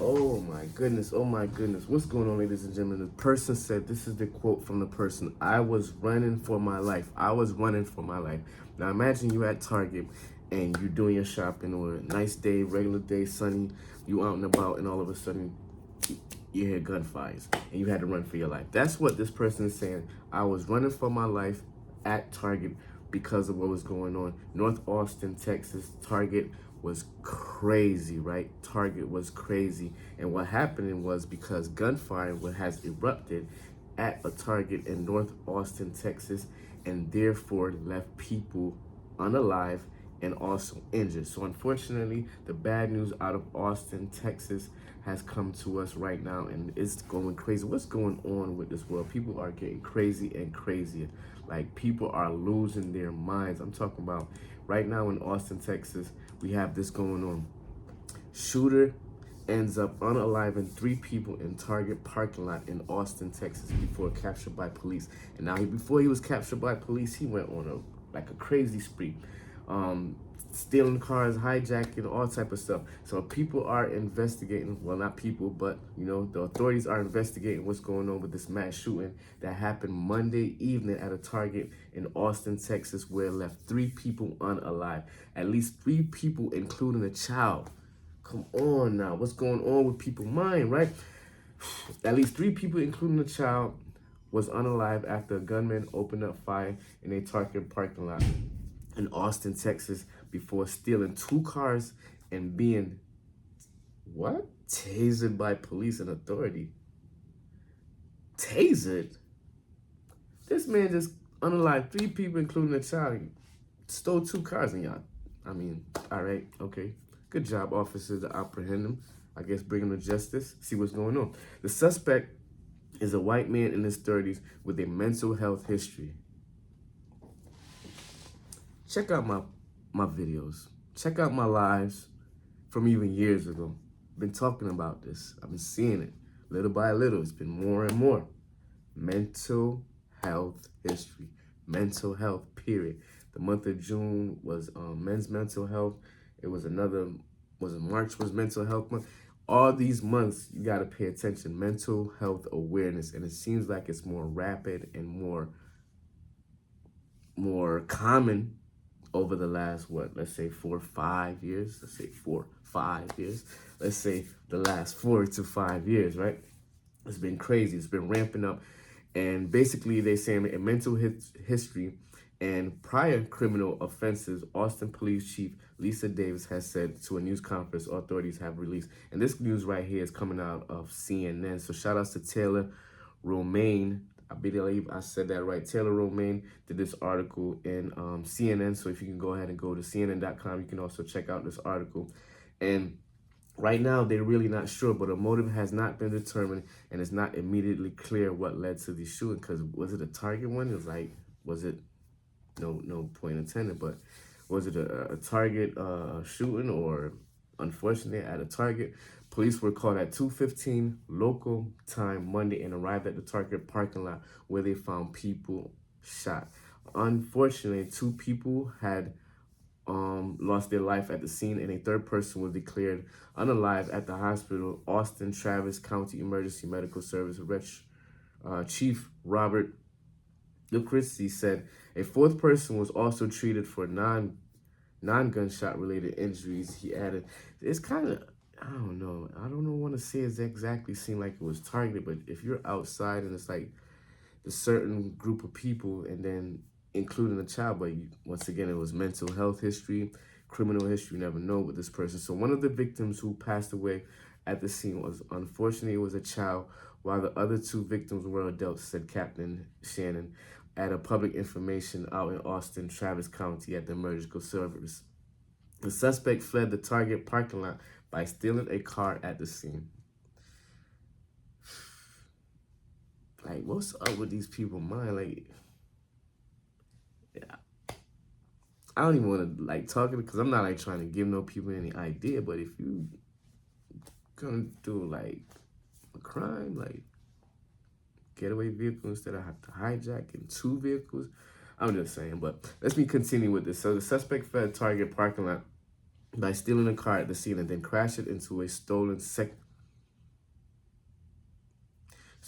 Oh my goodness, oh my goodness. What's going on, ladies and gentlemen? The person said, this is the quote from the person: I was running for my life. I was running for my life. Now imagine you at Target and you doing your shopping, or a nice day, regular day, sunny, you out and about, and all of a sudden you hear gunfires and you had to run for your life. That's what this person is saying. I was running for my life at Target because of what was going on. North Austin, Texas, Target was crazy, right? Target was crazy. And what happened was because gunfire has erupted at a Target in North Austin, Texas, and therefore left people unalive and also injured. So unfortunately, the bad news out of Austin, Texas has come to us right now, and it's going crazy. What's going on with this world? People are getting crazy and crazier. Like, people are losing their minds. I'm talking about right now in Austin, Texas, we have this going on. Shooter ends up unaliving 3 people in Target parking lot in Austin, Texas, before captured by police. And now, before he was captured by police, he went on a crazy spree, stealing cars, hijacking, all type of stuff. So people are investigating. Well, not people, but the authorities are investigating what's going on with this mass shooting that happened Monday evening at a Target in Austin, Texas, where it left 3 people unalive. At least 3 people, including a child. Come on now, what's going on with people's mind, right? At least 3 people, including a child, was unalive after a gunman opened up fire in a Target parking lot in Austin, Texas, before stealing 2 cars and being, what? Tasered by police and authority. Tasered? This man just unalived 3 people, including a child. He stole 2 cars, and y'all, all right, okay. Good job, officers, to apprehend him. I guess bring him to justice, see what's going on. The suspect is a white man in his 30s with a mental health history. Check out my videos. Check out my lives from even years ago. I've been talking about this. I've been seeing it little by little. It's been more and more. Mental health history. Mental health, period. The month of June was men's mental health. It was March was mental health month. All these months, you got to pay attention. Mental health awareness. And it seems like it's more rapid and more common over the last, let's say 4 or 5 years. Let's say 4, 5 years. Let's say the last 4 to 5 years, right? It's been crazy. It's been ramping up. And basically, they're saying a mental history and prior criminal offenses. Austin Police Chief Lisa Davis has said to a news conference authorities have released. And this news right here is coming out of CNN. So shout outs to Taylor Romaine. I believe I said that right. Taylor Romaine did this article in CNN. So if you can go ahead and go to CNN.com, you can also check out this article. And right now, they're really not sure, but a motive has not been determined, and it's not immediately clear what led to the shooting. Because was it a Target one? It was like, was it, no point intended, but was it a Target shooting, or unfortunately at a Target? Police were called at 2:15 local time Monday and arrived at the Target parking lot where they found people shot. Unfortunately, 2 people had lost their life at the scene, and a 3rd person was declared unalive at the hospital. Austin Travis County Emergency Medical Service Chief Robert Lucrezi said a 4th person was also treated for non-gunshot related injuries. He added, it's kind of, I don't know, want to say it exactly seemed like it was targeted, but if you're outside and it's like the certain group of people, and then including a child, but once again, it was mental health history, criminal history, you never know with this person. So one of the victims who passed away at the scene was, unfortunately, it was a child, while the other 2 victims were adults, said Captain Shannon at a public information out in Austin, Travis County at the emergency service. The suspect fled the Target parking lot by stealing a car at the scene. Like, what's up with these people, mind? Like, yeah, I don't even want to like talk it, because I'm not like trying to give no people any idea. But if you gonna do like a crime, like getaway vehicle instead of have to hijack in 2 vehicles, I'm just saying. But let me continue with this. So the suspect fled Target parking lot by stealing a car at the scene and then crashed it into a stolen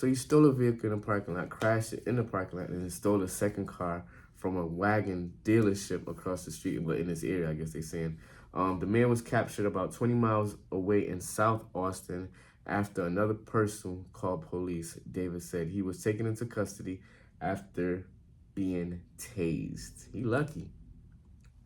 So he stole a vehicle in the parking lot, crashed it in the parking lot, and then stole a second car from a wagon dealership across the street, but in this area, I guess they're saying. The man was captured about 20 miles away in South Austin after another person called police. David said he was taken into custody after being tased. He lucky.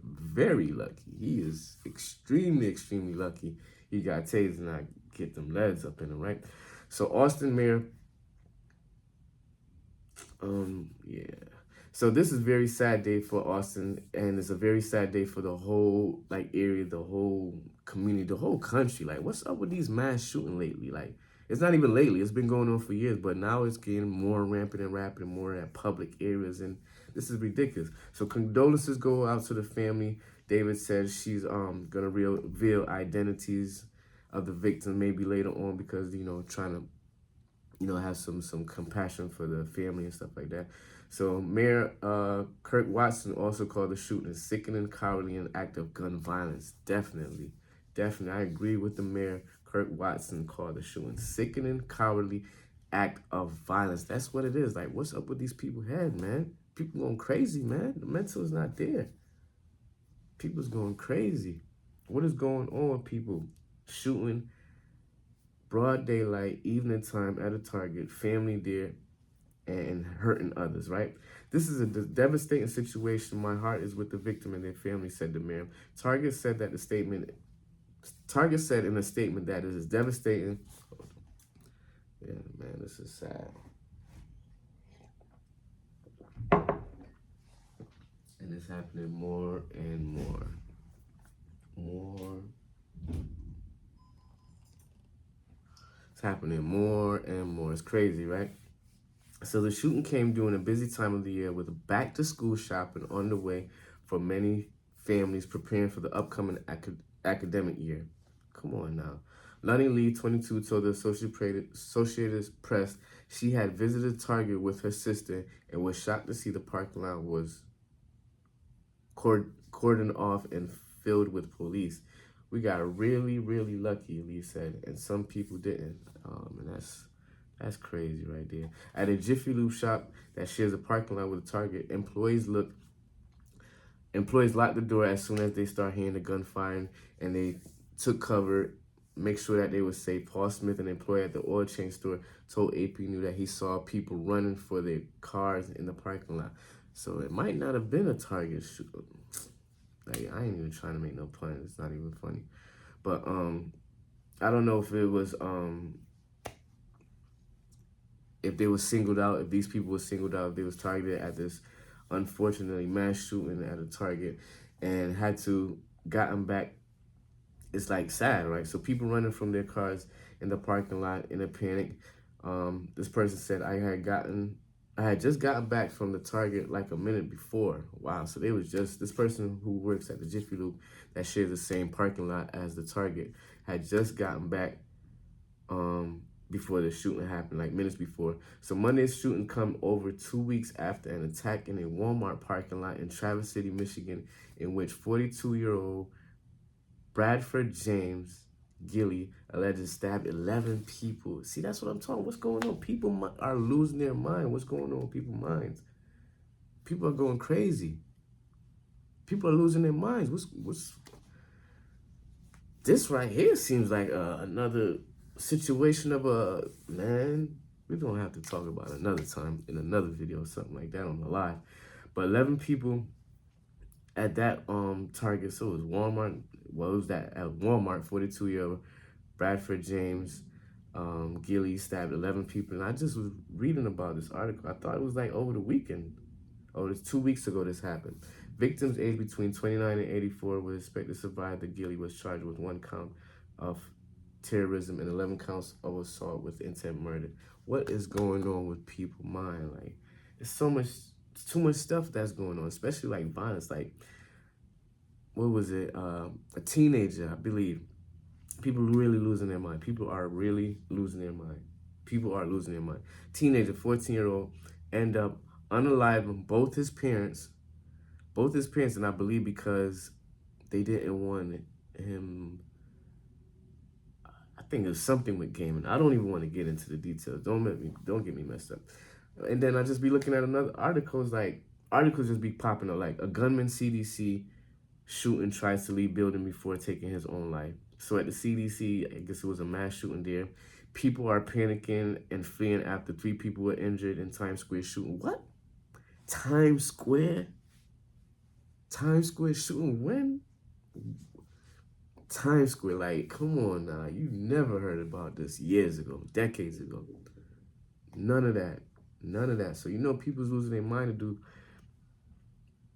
Very lucky. He is extremely, extremely lucky. He got tased and I get them leads up in him, right? So Austin Mayor, yeah. So this is a very sad day for Austin, and it's a very sad day for the whole like area, the whole community, the whole country. Like, what's up with these mass shooting lately? Like, it's not even lately; it's been going on for years, but now it's getting more rampant and rapid, and more at public areas, and this is ridiculous. So condolences go out to the family. David says she's gonna reveal identities of the victim maybe later on because trying to have some compassion for the family and stuff like that. So Mayor Kirk Watson also called the shooting a sickening, cowardly, and act of gun violence. Definitely. I agree with the mayor. Kirk Watson called the shooting sickening, cowardly act of violence. That's what it is. Like, what's up with these people's head, man? People going crazy, man. The mental is not there. People's going crazy. What is going on with people shooting broad daylight, evening time at a Target, family there, and hurting others, right? This is a devastating situation. My heart is with the victim and their family, said the mayor. Target said in a statement that it is devastating. Yeah, man, this is sad. And it's happening more and more. It's happening more and more. It's crazy, right? So the shooting came during a busy time of the year with back to school shopping on the way for many families preparing for the upcoming academic year. Come on now. Lonnie Lee, 22, told the Associated Press she had visited Target with her sister and was shocked to see the parking lot was cordoned off and filled with police. We got really, really lucky, Lee said, and some people didn't. And that's crazy right there. At a Jiffy Lube shop that shares a parking lot with a Target, employees lock the door as soon as they start hearing the gunfire, and they took cover, make sure that they were safe. Paul Smith, an employee at the oil change store, told AP News that he saw people running for their cars in the parking lot. So it might not have been a Target shoot. Like, I ain't even trying to make no pun. It's not even funny. But I don't know if it was if they were singled out, if these people were singled out, if they was targeted at this unfortunately mass shooting at a Target and had to gotten back. It's like sad, right? So people running from their cars in the parking lot in a panic. This person said, I had just gotten back from the Target like a minute before. Wow. So this person who works at the Jiffy Lube that shares the same parking lot as the Target had just gotten back before the shooting happened, like minutes before. So Monday's shooting come over 2 weeks after an attack in a Walmart parking lot in Traverse City, Michigan, in which 42-year-old Bradford James Gilly allegedly stabbed 11 people. See, that's what I'm talking. What's going on? People are losing their mind. What's going on with people's minds? People are going crazy. People are losing their minds. What's this right here? Seems like another situation of a man. We're gonna have to talk about it another time in another video or something like that on the live. But 11 people at that Target. So it was Walmart. What was that? At Walmart, 42-year-old Bradford James Gilly stabbed 11 people. And I just was reading about this article. I thought it was like over the weekend. Oh, it's 2 weeks ago this happened. Victims aged between 29 and 84 were expected to survive. The Gilly was charged with 1 count of terrorism and 11 counts of assault with intent murder. What is going on with people's mind? Like, it's too much stuff that's going on, especially like violence. Like, what was it? A teenager, I believe. People really losing their mind. People are really losing their mind. People are losing their mind. Teenager, 14-year-old, end up unaliving both his parents, and I believe because they didn't want him. I think it was something with gaming. I don't even want to get into the details. Don't get me messed up. And then I just be looking at another articles just be popping up like a gunman CDC shooting tries to leave building before taking his own life. So at the CDC, I guess it was a mass shooting there. People are panicking and fleeing after 3 people were injured in Times Square shooting. What? Times Square? Times Square shooting when? Times Square, like, come on now. You never heard about this years ago, decades ago. None of that. None of that. So, people's losing their mind to do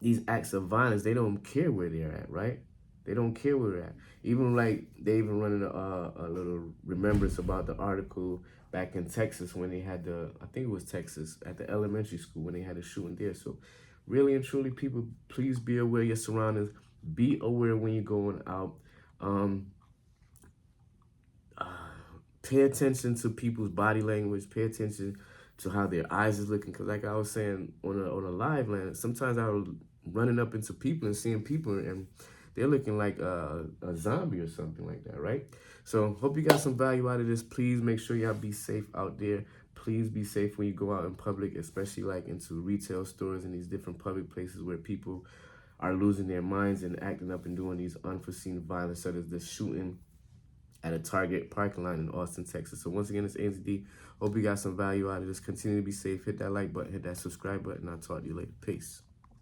these acts of violence. They don't care where they're at, right? They don't care where they're at. Even like they even running a little remembrance about the article back in Texas when they had I think it was Texas, at the elementary school when they had a shooting there. So really and truly, people, please be aware of your surroundings. Be aware when you're going out. Pay attention to people's body language. Pay attention to how their eyes is looking. Because like I was saying on a live land, sometimes I was running up into people and seeing people and they're looking like a zombie or something like that, right? So hope you got some value out of this. Please make sure y'all be safe out there. Please be safe when you go out in public, especially like into retail stores and these different public places where people are losing their minds and acting up and doing these unforeseen violence, such as the shooting at a Target parking lot in Austin, Texas. So once again, it's ANZD. Hope you got some value out of this. Continue to be safe. Hit that like button, hit that subscribe button. I'll talk to you later. Peace.